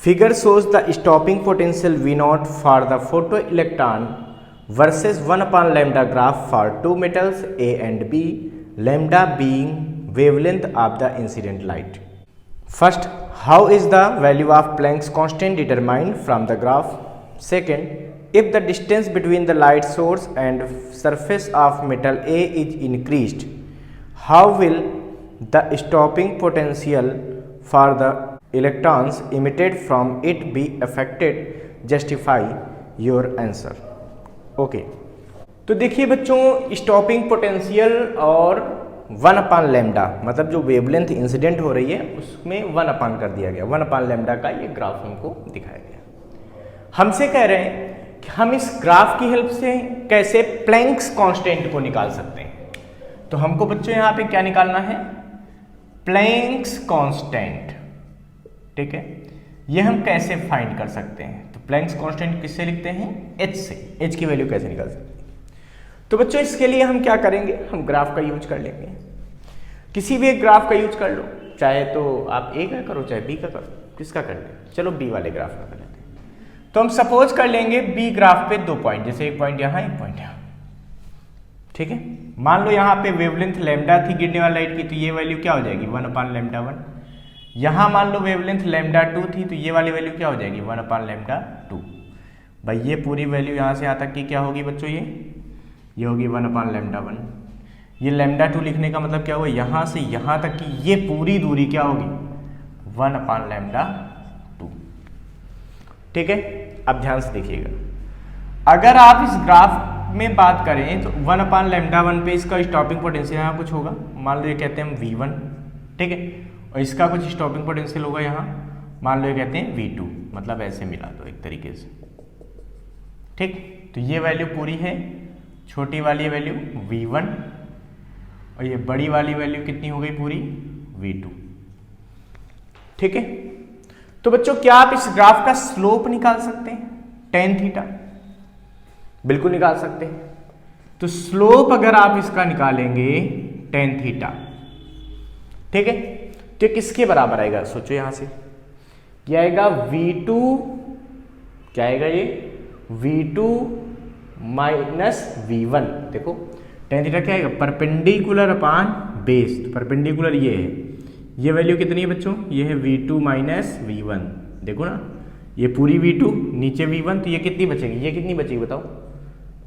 Figure shows the stopping potential V naught for the photoelectron versus 1 upon lambda graph for two metals A and B, lambda being wavelength of the incident light. First, how is the value of Planck's constant determined from the graph? Second, if the distance between the light source and surface of metal A is increased, how will the stopping potential for the electrons emitted from it be affected? Justify your answer. Okay तो देखिए बच्चों, stopping potential और 1 अपान lambda मतलब जो wavelength incident हो रही है उसमें 1 अपान कर दिया गया। 1 अपान लैम्डा का ये ग्राफ हमको दिखाया गया। हमसे कह रहे हैं कि हम इस ग्राफ की हेल्प से कैसे प्लैंक्स कांस्टेंट को निकाल सकते हैं। तो हमको बच्चों यहाँ पे क्या निकालना है? Planck's constant. ठीक है, ये हम कैसे फाइंड कर सकते हैं? तो प्लैंक्स कांस्टेंट किससे लिखते हैं? h से। h की वैल्यू कैसे निकाल सकते हैं? तो बच्चों इसके लिए हम क्या करेंगे? हम ग्राफ का यूज कर लेंगे। किसी भी एक ग्राफ का यूज कर लो, चाहे तो आप a का करो चाहे b का करो। किसका कर ले? चलो b वाले ग्राफ का कर लेते हैं। तो हम सपोज कर लेंगे b ग्राफ पे 2 पॉइंट, जैसे एक पॉइंट यहाँ एक पॉइंट यहाँ। ठीक है, मान लो यहाँ पे वेवलेंथ लैम्डा थी गिरने वाली लाइट की, तो ये वैल्यू क्या हो जाएगी? 1 अपान लैम्डा 1। यहाँ मान लो वेवलेंथ लैम्डा 2 थी, तो ये वाली वैल्यू क्या हो जाएगी? 1 अपान लैम्डा 2। भाई ये पूरी वैल्यू यहाँ से यहाँ तक की क्या होगी बच्चों? ये होगी 1 अपान लैम्डा 1। ये लैम्डा 2 लिखने का मतलब क्या हुआ? यहाँ से यहाँ तक की ये पूरी दूरी क्या होगी? 1 अपान लैम्डा 2। ठीक है, अब ध्यान से देखिएगा। अगर आप इस ग्राफ में बात करें तो 1 अपान लैम्डा 1 पे इसका स्टॉपिंग पोटेंशियल यहाँ कुछ होगा, मान लो ये कहते हैं हम V1। ठीक है, और इसका कुछ स्टॉपिंग पोटेंशियल होगा यहाँ, मान लो ये कहते हैं V2, मतलब ऐसे मिला दो एक तरीके से। ठीक, तो ये वैल्यू पूरी है, छोटी वाली वैल्यू V1 और ये बड़ी वाली वैल्यू कितनी हो गई पूरी? V2। ठीक है, तो बच्चों क्या आप इस ग्राफ का स्लोप निकाल सकते हैं? tan थीटा बिल्कुल निकाल सकते हैं। तो स्लोप अगर आप इसका निकालेंगे tan थीटा, ठीक है, तो किसके बराबर आएगा? सोचो यहां से क्या आएगा? V2 क्या आएगा? ये V2 माइनस V1। देखो tan थीटा क्या आएगा? परपेंडिकुलर अपान बेस। तो परपेंडिकुलर ये है, ये वैल्यू कितनी है बच्चों? ये है V2 माइनस V1। देखो ना, ये पूरी V2 नीचे V1, तो ये कितनी बचेगी? ये कितनी बचेगी बताओ?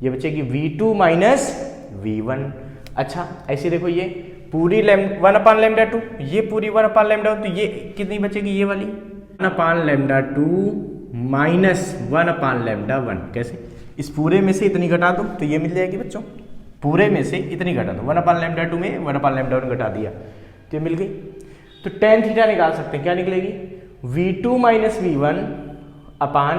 ये बचेगी V2 माइनस V1। अच्छा ऐसे देखो, ये पूरी 1 अपान लैम्डा 2, ये पूरी 1 अपान लैम्डा 1, तो ये कितनी बचेगी? ये वाली 1 अपान लैम्डा 2 माइनस 1 अपान लैम्डा 1। कैसे? इस पूरे में से इतनी घटा दो तो ये मिल जाएगी बच्चों। पूरे में से इतनी घटा दो, 1 अपान लैम्डा 2 में 1 अपान लैम्डा 1 घटा दिया तो ये मिल गई। तो tan थीटा निकाल सकते हैं, क्या निकलेगी? V2 माइनस V1 अपान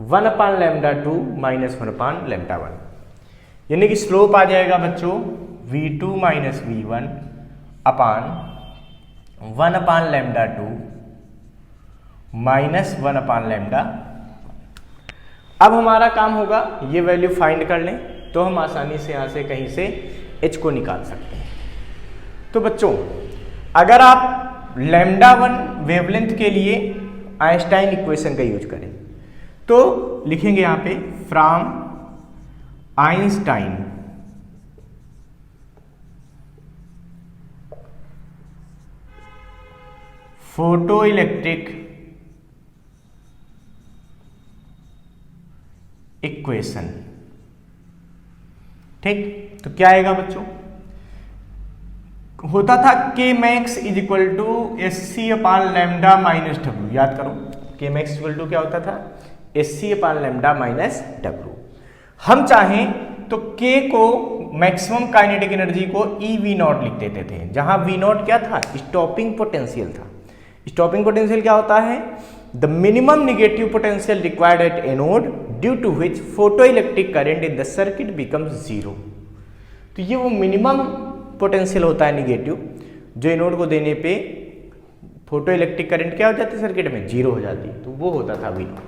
1 अपान लैम्डा 2 माइनस 1 अपान लैम्डा 1, यानी कि स्लोप आ जाएगा बच्चों V2 माइनस V1 अपान 1 अपान लैम्डा 2 माइनस 1 अपान लैम्डा। अब हमारा काम होगा ये वैल्यू फाइंड कर लें, तो हम आसानी से यहाँ से कहीं से h को निकाल सकते हैं। तो बच्चों अगर आप लैम्डा 1 वेवलेंथ के लिए आइंस्टाइन इक्वेशन का यूज करें तो लिखेंगे यहाँ पे from Einstein photo electric equation. ठीक, तो क्या आएगा बच्चों? होता था के max is equal to SC upon lambda minus W। याद करो, के मैक्स इक्वल टू क्या होता था? SC upon lambda minus W। हम चाहें तो K को मैक्सिमम काइनेटिक एनर्जी को EV0 लिख देते थे, जहां V0 क्या था? स्टॉपिंग पोटेंशियल था। स्टॉपिंग पोटेंशियल क्या होता है? The minimum negative potential required at anode due to which photo electric current in the circuit becomes 0। तो ये वो मिनिमम पोटेंशियल होता है नेगेटिव, जो एनोड को देने पे फोटो इलेक्ट्रिक करंट क्या हो जाती है? सर्किट में 0 हो जाती है, तो वो होता था V0।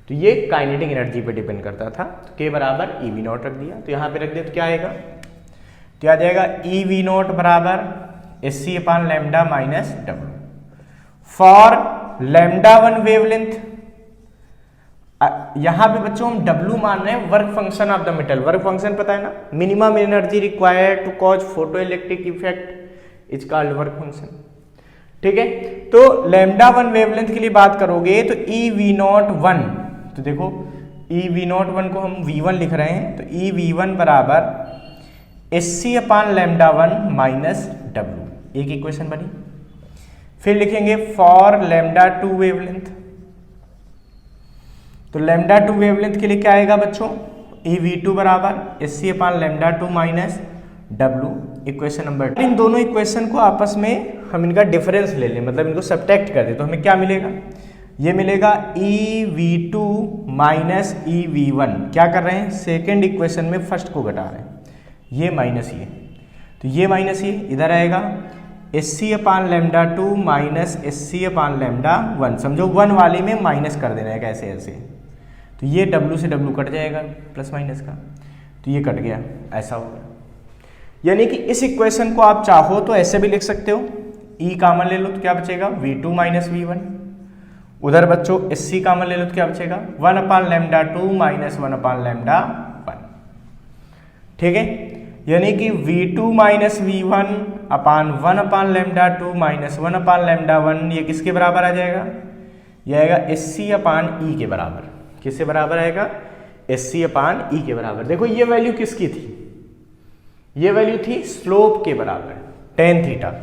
तो ये काइनेटिक एनर्जी पे डिपेंड करता था। तो के बराबर EV0 रख दिया, तो यहाँ पे रख दिया तो क्या आएगा? तो आ जाएगा EV0 बराबर SC upon lambda minus W for lambda 1 wavelength, यहां पे बच्चों हम W मान रहे हैं, work function of the metal. Work function पता है ना, minimum energy required to cause photo electric effect is called work function. ठीक है, तो लैम्डा 1 वेवलेंथ के लिए बात करोगे तो eV01, तो देखो eV01 को हम V1 लिख रहे हैं, तो eV1 बराबर SC upon lambda 1 minus W, एक इक्वेशन बनी। फिर लिखेंगे फॉर लैम्डा 2 वेवलेंथ, तो लैम्डा 2 वेवलेंथ के लिए क्या आएगा बच्चों, eV2 बराबर SC upon lambda 2 minus W, equation number 2। इन दोनों इक्वेशन को आपस में हम इनका डिफरेंस ले लें, मतलब इनको सब्ट्रैक्ट कर दें, तो हमें क्या मिलेगा, ये मिलेगा eV2 माइनस eV1। क्या कर रहे हैं, सेकेंड इक्वेशन में फर्स्ट को घटा रहे हैं, ये माइनस ये, तो ये माइनस ये इधर आएगा, SC upon lambda 2 minus SC upon lambda 1। समझो 1 वाले में माइनस कर देना है ऐसे ऐसे, तो ये W से W कट जाएगा प्लस माइनस का, तो ये कट गया, ऐसा होगा। यानी कि इस इक्वेशन को आप चाहो तो ऐसे भी लिख सकते हो, E कॉमन ले लो तो क्या बचेगा, V2 माइनस V1। उधर बच्चों SC कॉमन ले लो तो क्या बचेगा, 1 अपान लैम्डा 2 माइनस 1 अपान लैम्डा 1। ठीक है, यानी कि V2 माइनस V1 अपान 1 अपान लैम्डा 2 माइनस 1 अपान लैम्डा 1, ये किसके बराबर आ जाएगा, ये आएगा SC अपान E के बराबर। किससे बराबर आएगा, SC अपान E के बराबर। देखो ये वैल्यू किसकी थी, ये वैल्यू थी स्लोप के बराबर, tan थीटा,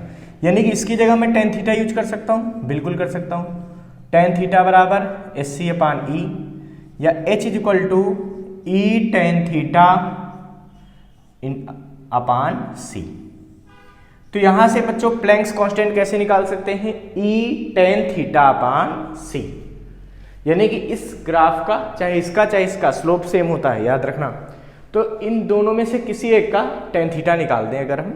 यानी कि इसकी जगह मैं tan थीटा यूज कर सकता हूँ, बिल्कुल कर सकता हूँ। tan थीटा बराबर SC अपान E, या H is equal to E tan theta upon C। तो यहां से बच्चों प्लैंक्स कांस्टेंट कैसे निकाल सकते हैं, E tan theta upon C, यानी कि इस ग्राफ का चाहे इसका स्लोप सेम होता है, याद रखना। तो इन दोनों में से किसी एक का tan थीटा निकाल दें अगर हम,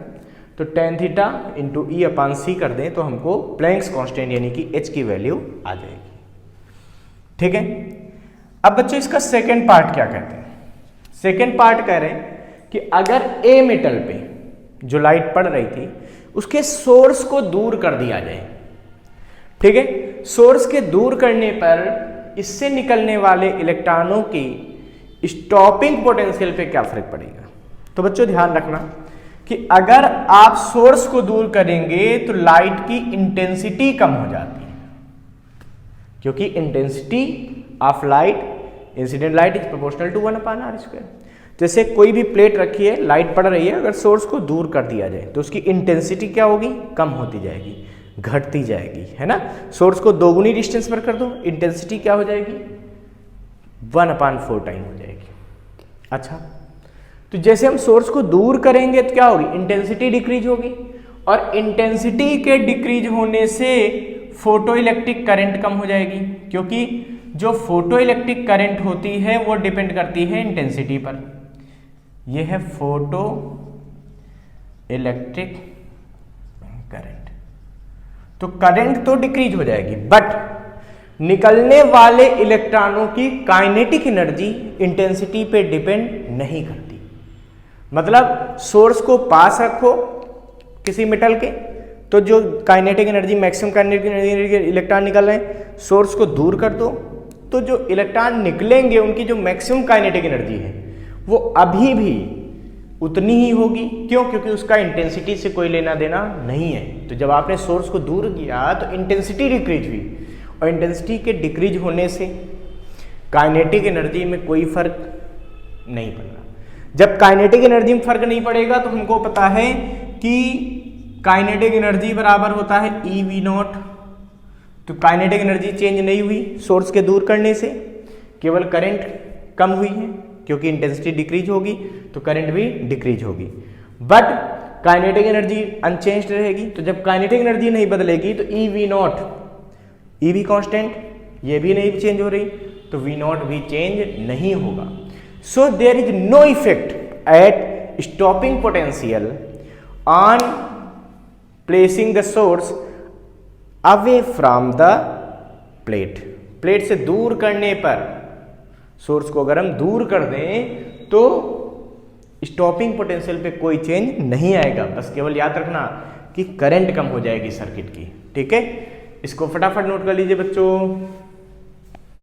तो tan थीटा इंटू E अपान C कर दें तो हमको प्लैंक्स कांस्टेंट यानी कि H की वैल्यू आ जाएगी। ठीक है, अब बच्चों इसका सेकेंड पार्ट क्या कहते हैं, सेकेंड पार्ट कह रहे हैं कि अगर A मेटल पे जो लाइट पड़ रही थी उसके सोर्स को दूर कर दिया जाए। ठीक है, सोर्स के दूर करने पर इससे निकलने वाले इलेक्ट्रॉनों की स्टॉपिंग पोटेंशियल पे क्या फर्क पड़ेगा। तो बच्चों ध्यान रखना कि अगर आप सोर्स को दूर करेंगे तो लाइट की इंटेंसिटी कम हो जाती है, क्योंकि intensity of light, incident light is proportional to 1 upon r square. जैसे कोई भी प्लेट रखी है, लाइट पड़ रही है, अगर सोर्स को दूर कर दिया जाए तो उसकी इंटेंसिटी क्या होगी, कम होती जाएगी, घटती जाएगी, है ना। सोर्स को दोगुनी डिस्टेंस पर कर दो, इंटेंसिटी क्या हो जाएगी, 1/4 टाइम हो जाएगी। अच्छा, तो जैसे हम सोर्स को दूर करेंगे तो क्या होगी, इंटेंसिटी डिक्रीज होगी, और इंटेंसिटी के डिक्रीज होने से फोटो इलेक्ट्रिक करंट कम हो जाएगी, क्योंकि जो फोटो इलेक्ट्रिक करंट होती है वो डिपेंड करती है इंटेंसिटी पर। यह है फोटो इलेक्ट्रिक करंट, तो करंट तो डिक्रीज हो जाएगी, बट निकलने वाले इलेक्ट्रॉनों की काइनेटिक एनर्जी इंटेंसिटी पे डिपेंड नहीं करती। मतलब सोर्स को पास रखो किसी मेटल के, तो जो kinetic energy, maximum kinetic energy electron निकल रहे हैं, सोर्स को दूर कर दो तो जो इलेक्ट्रॉन निकलेंगे उनकी जो मैक्सिमम काइनेटिक एनर्जी है वो अभी भी उतनी ही होगी। क्यों, क्योंकि उसका इंटेंसिटी से कोई लेना देना नहीं है। तो जब आपने सोर्स को दूर किया तो इंटेंसिटी डिक्रीज हुई, और इंटेंसिटी के डिक्रीज होने से काइनेटिक एनर्जी में कोई फर्क नहीं पड़ रहा। जब काइनेटिक एनर्जी में फर्क नहीं पड़ेगा तो हमको पता है कि काइनेटिक एनर्जी बराबर होता है eV0। तो काइनेटिक एनर्जी चेंज नहीं हुई सोर्स के दूर करने से, केवल करंट कम हुई है, क्योंकि इंटेंसिटी डिक्रीज होगी तो करंट भी डिक्रीज होगी, बट काइनेटिक एनर्जी अनचेंज्ड रहेगी। तो जब काइनेटिक एनर्जी नहीं बदलेगी तो eV0, eV कांस्टेंट, ये भी नहीं चेंज हो रही, तो V0 भी चेंज नहीं होगा। So there is no effect at stopping potential on placing the source away from the plate. Plate से दूर करने पर, सोर्स को अगर हम दूर कर दें तो स्टॉपिंग पोटेंशियल पे कोई चेंज नहीं आएगा, बस केवल याद रखना कि करंट कम हो जाएगी सर्किट की। ठीक है, इसको फटाफट नोट कर लीजिए बच्चों।